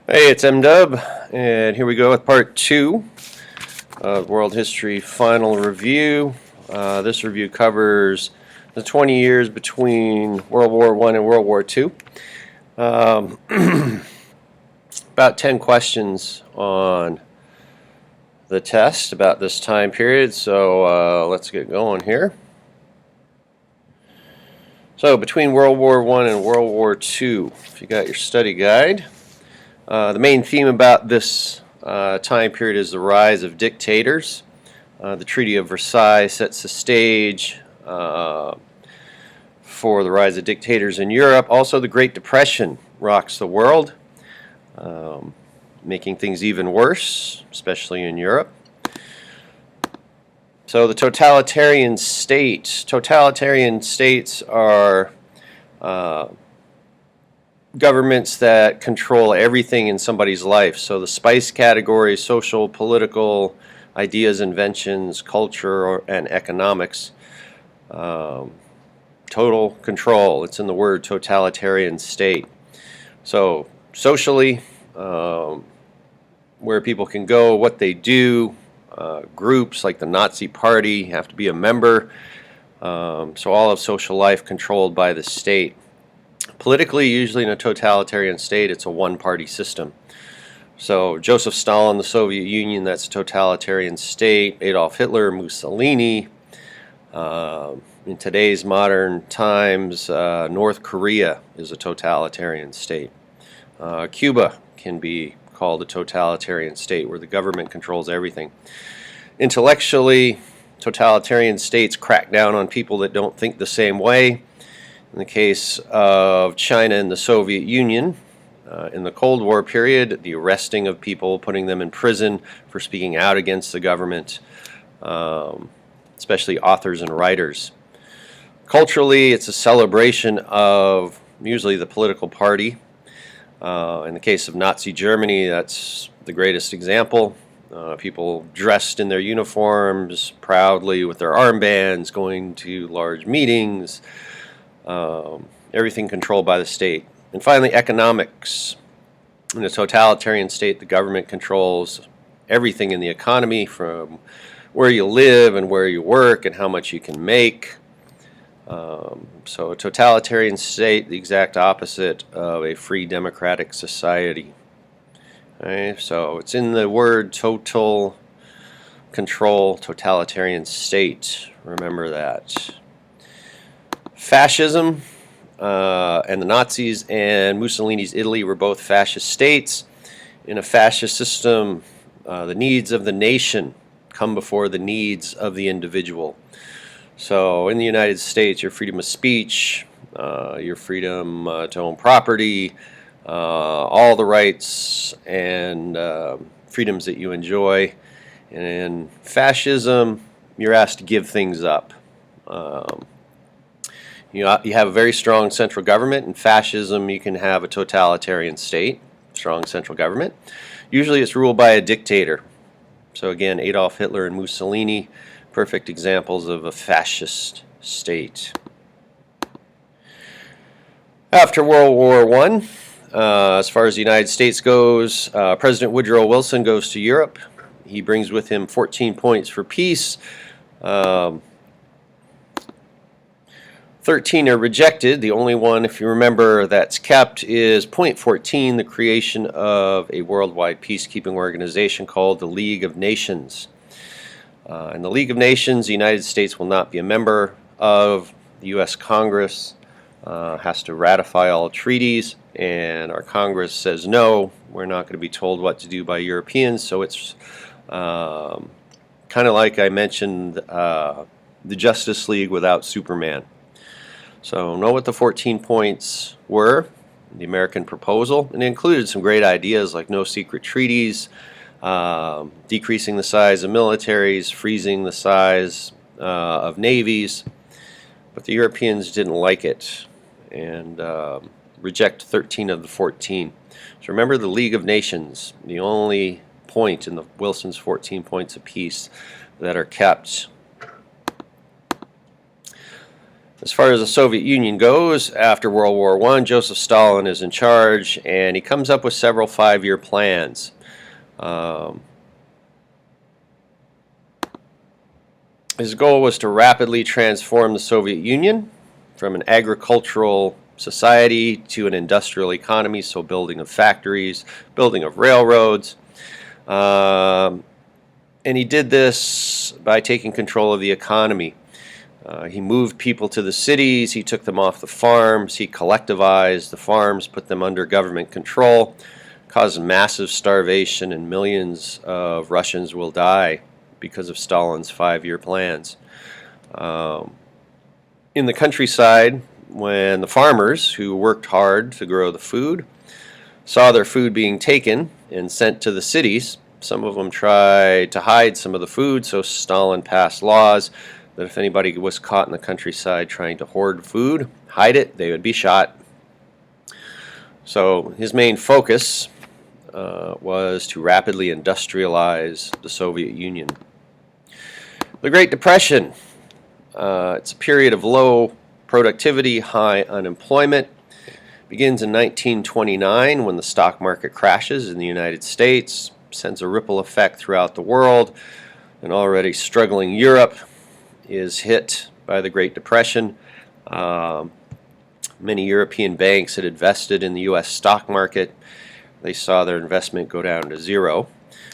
Hey, it's M-Dub, and here we go with part 2 of World History Final Review. This review covers the 20 years between World War I and World War II. About 10 questions on the test about this time period, so let's get going here. So, between World War I and World War II, if you got your study guide, the main theme about this time period is the rise of dictators. The Treaty of Versailles sets the stage for the rise of dictators in Europe. Also, the Great Depression rocks the world, making things even worse, especially in Europe. So the totalitarian state. Totalitarian states are governments that control everything in somebody's life. So the SPICE category: social, political, ideas, inventions, culture, and economics. Total control. It's in the word totalitarian state. So socially, where people can go, what they do, groups like the Nazi Party have to be a member. So all of social life controlled by the state. Politically, usually in a totalitarian state, it's a one-party system. So Joseph Stalin, the Soviet Union, that's a totalitarian state. Adolf Hitler, Mussolini. In today's modern times, North Korea is a totalitarian state. Cuba can be called a totalitarian state where the government controls everything. Intellectually, totalitarian states crack down on people that don't think the same way. In the case of China and the Soviet Union, in the Cold War period, the arresting of people, putting them in prison for speaking out against the government, especially authors and writers. Culturally, it's a celebration of usually the political party. In the case of Nazi Germany, that's the greatest example. People dressed in their uniforms, proudly with their armbands, going to large meetings, everything controlled by the state. And finally, economics. In a totalitarian state, the government controls everything in the economy, from where you live and where you work and how much you can make. So a totalitarian state, the exact opposite of a free democratic society. Okay, so it's in the word total control, totalitarian state. Remember that. Fascism, and the Nazis and Mussolini's Italy were both fascist states. In a fascist system, the needs of the nation come before the needs of the individual. So in the United States, your freedom of speech, your freedom to own property, all the rights and freedoms that you enjoy. And in fascism, you're asked to give things up. You have a very strong central government. In fascism, you can have a totalitarian state, strong central government. Usually it's ruled by a dictator. So again, Adolf Hitler and Mussolini, perfect examples of a fascist state. After World War I, as far as the United States goes, President Woodrow Wilson goes to Europe. He brings with him 14 points for peace. 13 are rejected. The only one, if you remember, that's kept is point 14, the creation of a worldwide peacekeeping organization called the League of Nations. In the League of Nations, the United States will not be a member of. The U.S. Congress has to ratify all treaties, and our Congress says no, we're not going to be told what to do by Europeans. So it's kind of like I mentioned, the Justice League without Superman. So know what the 14 points were, the American proposal, and it included some great ideas like no secret treaties, decreasing the size of militaries, freezing the size of navies, but the Europeans didn't like it and reject 13 of the 14. So remember the League of Nations, the only point in the Wilson's 14 points of peace that are kept. As far as the Soviet Union goes, after World War I, Joseph Stalin is in charge, and he comes up with several five-year plans. His goal was to rapidly transform the Soviet Union from an agricultural society to an industrial economy, so building of factories, building of railroads. And he did this by taking control of the economy. He moved people to the cities, he took them off the farms, he collectivized the farms, put them under government control, caused massive starvation, and millions of Russians will die because of Stalin's five-year plans. In the countryside, when the farmers who worked hard to grow the food saw their food being taken and sent to the cities, some of them tried to hide some of the food, so Stalin passed laws that if anybody was caught in the countryside trying to hoard food, hide it, they would be shot. So his main focus was to rapidly industrialize the Soviet Union. The Great Depression, it's a period of low productivity, high unemployment. Begins in 1929 when the stock market crashes in the United States, sends a ripple effect throughout the world. An already struggling Europe is hit by the Great Depression. Many European banks had invested in the U.S. stock market. They saw their investment go down to zero.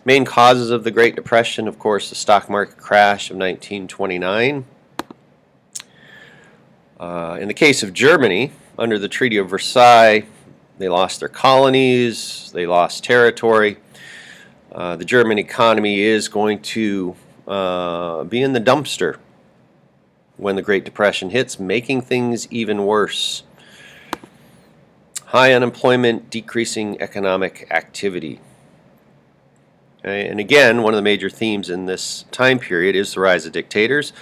Main causes of the Great Depression, of course, the stock market crash of 1929. In the case of Germany, under the Treaty of Versailles, they lost their colonies, they lost territory. The German economy is going to be in the dumpster when the Great Depression hits, making things even worse. High unemployment, decreasing economic activity. Okay? And again, one of the major themes in this time period is the rise of dictators.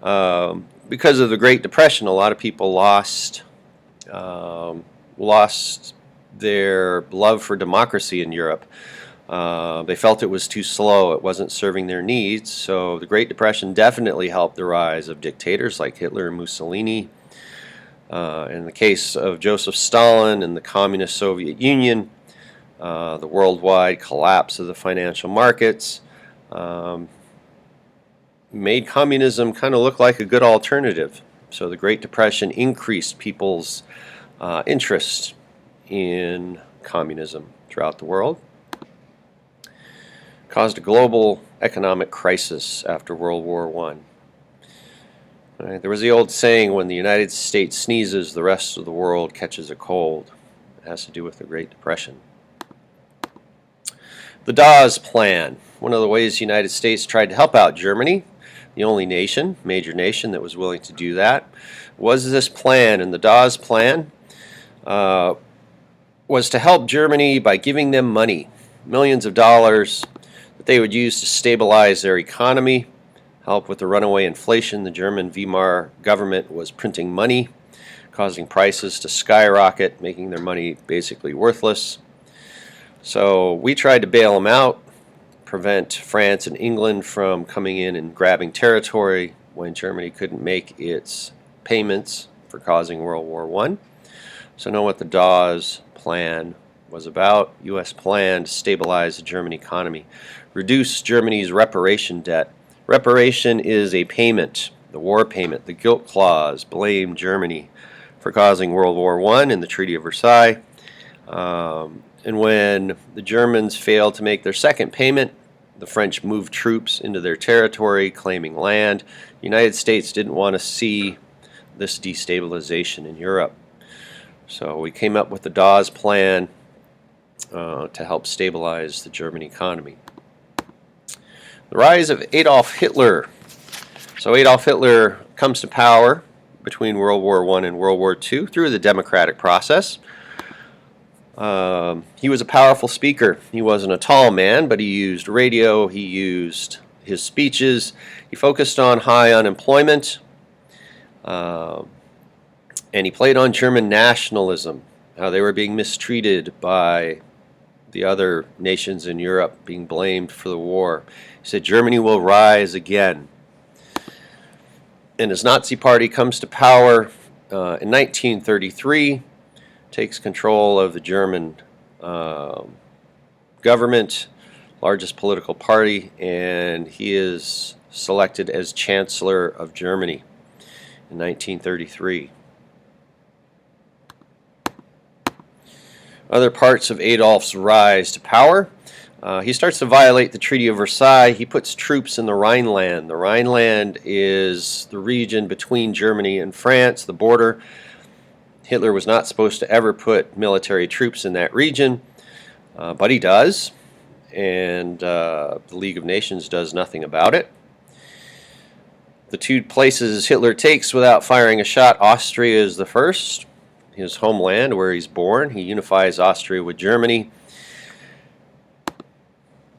Because of the Great Depression, a lot of people lost their love for democracy in Europe. They felt it was too slow, it wasn't serving their needs, so the Great Depression definitely helped the rise of dictators like Hitler and Mussolini. In the case of Joseph Stalin and the Communist Soviet Union, the worldwide collapse of the financial markets made communism kind of look like a good alternative. So the Great Depression increased people's interest in communism throughout the world. Caused a global economic crisis after World War I. Right, there was the old saying, when the United States sneezes, the rest of the world catches a cold. It has to do with the Great Depression. The Dawes Plan. One of the ways the United States tried to help out Germany, the only nation, major nation, that was willing to do that, was this plan. And the Dawes Plan was to help Germany by giving them money, millions of dollars, that they would use to stabilize their economy, help with the runaway inflation. The German Weimar government was printing money, causing prices to skyrocket, making their money basically worthless. So we tried to bail them out, prevent France and England from coming in and grabbing territory when Germany couldn't make its payments for causing World War I. So know what the Dawes Plan was about. U.S. plan to stabilize the German economy, reduce Germany's reparation debt. Reparation is a payment, the war payment. The guilt clause blamed Germany for causing World War I in the Treaty of Versailles. And when the Germans failed to make their second payment, the French moved troops into their territory, claiming land. The United States didn't want to see this destabilization in Europe. So we came up with the Dawes Plan to help stabilize the German economy. The rise of Adolf Hitler. So Adolf Hitler comes to power between World War I and World War II through the democratic process. He was a powerful speaker. He wasn't a tall man, but he used radio, he used his speeches. He focused on high unemployment, and he played on German nationalism, how they were being mistreated by the other nations in Europe, being blamed for the war. He said, Germany will rise again. And his Nazi Party comes to power in 1933, takes control of the German government, largest political party, and he is selected as Chancellor of Germany in 1933. Other parts of Adolf's rise to power. He starts to violate the Treaty of Versailles. He puts troops in the Rhineland. The Rhineland is the region between Germany and France, the border. Hitler was not supposed to ever put military troops in that region, but he does, and the League of Nations does nothing about it. The two places Hitler takes without firing a shot, Austria is the first, his homeland where he's born. He unifies Austria with Germany.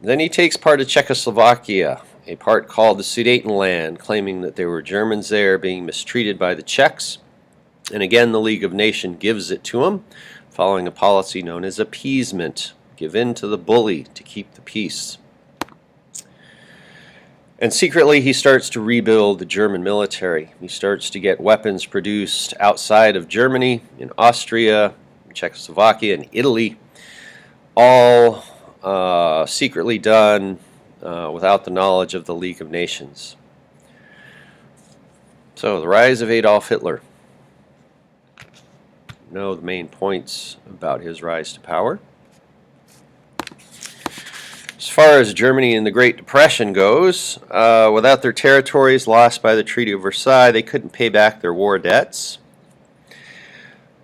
Then he takes part of Czechoslovakia, a part called the Sudetenland, claiming that there were Germans there being mistreated by the Czechs. And again, the League of Nations gives it to him, following a policy known as appeasement. Give in to the bully to keep the peace. And secretly, he starts to rebuild the German military. He starts to get weapons produced outside of Germany, in Austria, Czechoslovakia, and Italy, all secretly done without the knowledge of the League of Nations. So, the rise of Adolf Hitler. Know the main points about his rise to power. As far as Germany and the Great Depression goes, without their territories lost by the Treaty of Versailles, they couldn't pay back their war debts.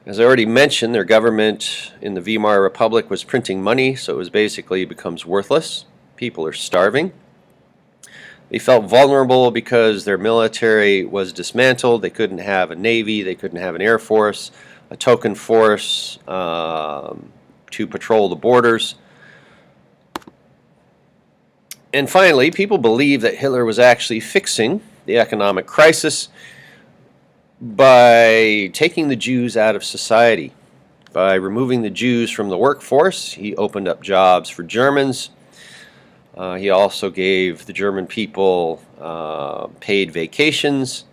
As I already mentioned, their government in the Weimar Republic was printing money, so it basically becomes worthless. People are starving. They felt vulnerable because their military was dismantled. They couldn't have a navy, they couldn't have an air force, a token force to patrol the borders. And finally, people believed that Hitler was actually fixing the economic crisis by taking the Jews out of society. By removing the Jews from the workforce, he opened up jobs for Germans. He also gave the German people paid vacations.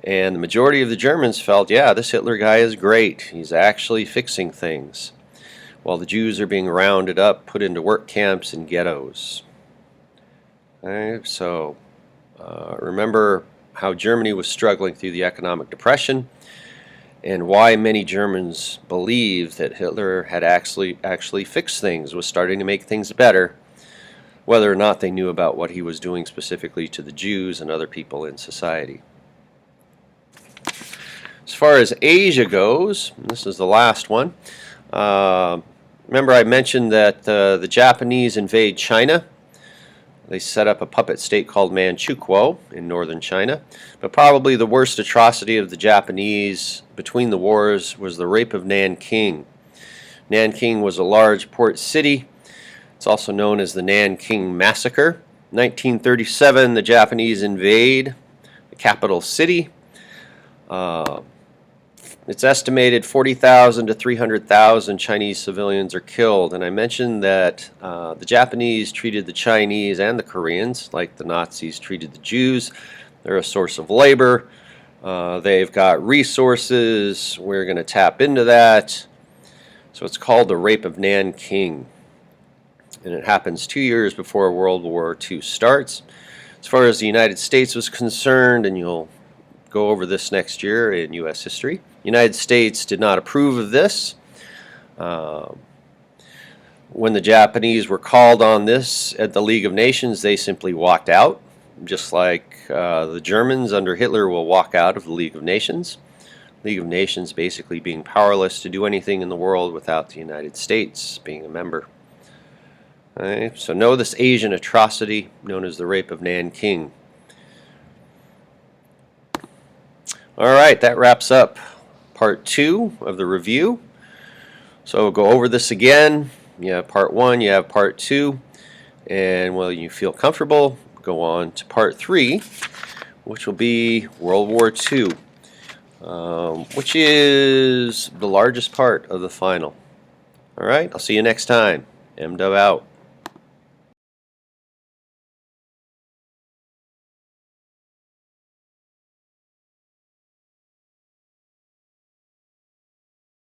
And the majority of the Germans felt, yeah, this Hitler guy is great. He's actually fixing things. While the Jews are being rounded up, put into work camps and ghettos. Okay, so remember how Germany was struggling through the economic depression and why many Germans believed that Hitler had actually fixed things, was starting to make things better, whether or not they knew about what he was doing specifically to the Jews and other people in society. As far as Asia goes, this is the last one. Remember I mentioned that the Japanese invade China. They set up a puppet state called Manchukuo in northern China. But probably the worst atrocity of the Japanese between the wars was the rape of Nanking. Nanking was a large port city. It's also known as the Nanking Massacre. 1937, the Japanese invade the capital city. It's estimated 40,000 to 300,000 Chinese civilians are killed. And I mentioned that the Japanese treated the Chinese and the Koreans like the Nazis treated the Jews. They're a source of labor. They've got resources. We're going to tap into that. So it's called the Rape of Nanking. And it happens 2 years before World War II starts. As far as the United States was concerned, and you'll go over this next year in U.S. history, the United States did not approve of this. When the Japanese were called on this at the League of Nations, they simply walked out, just like the Germans under Hitler will walk out of the League of Nations. League of Nations basically being powerless to do anything in the world without the United States being a member. Okay, so know this Asian atrocity known as the Rape of Nanking. All right, that wraps up part 2 of the review. So we'll go over this again. You have part 1, you have part 2, and when you feel comfortable, go on to part 3, which will be World War II, which is the largest part of the final. All right, I'll see you next time. MW out.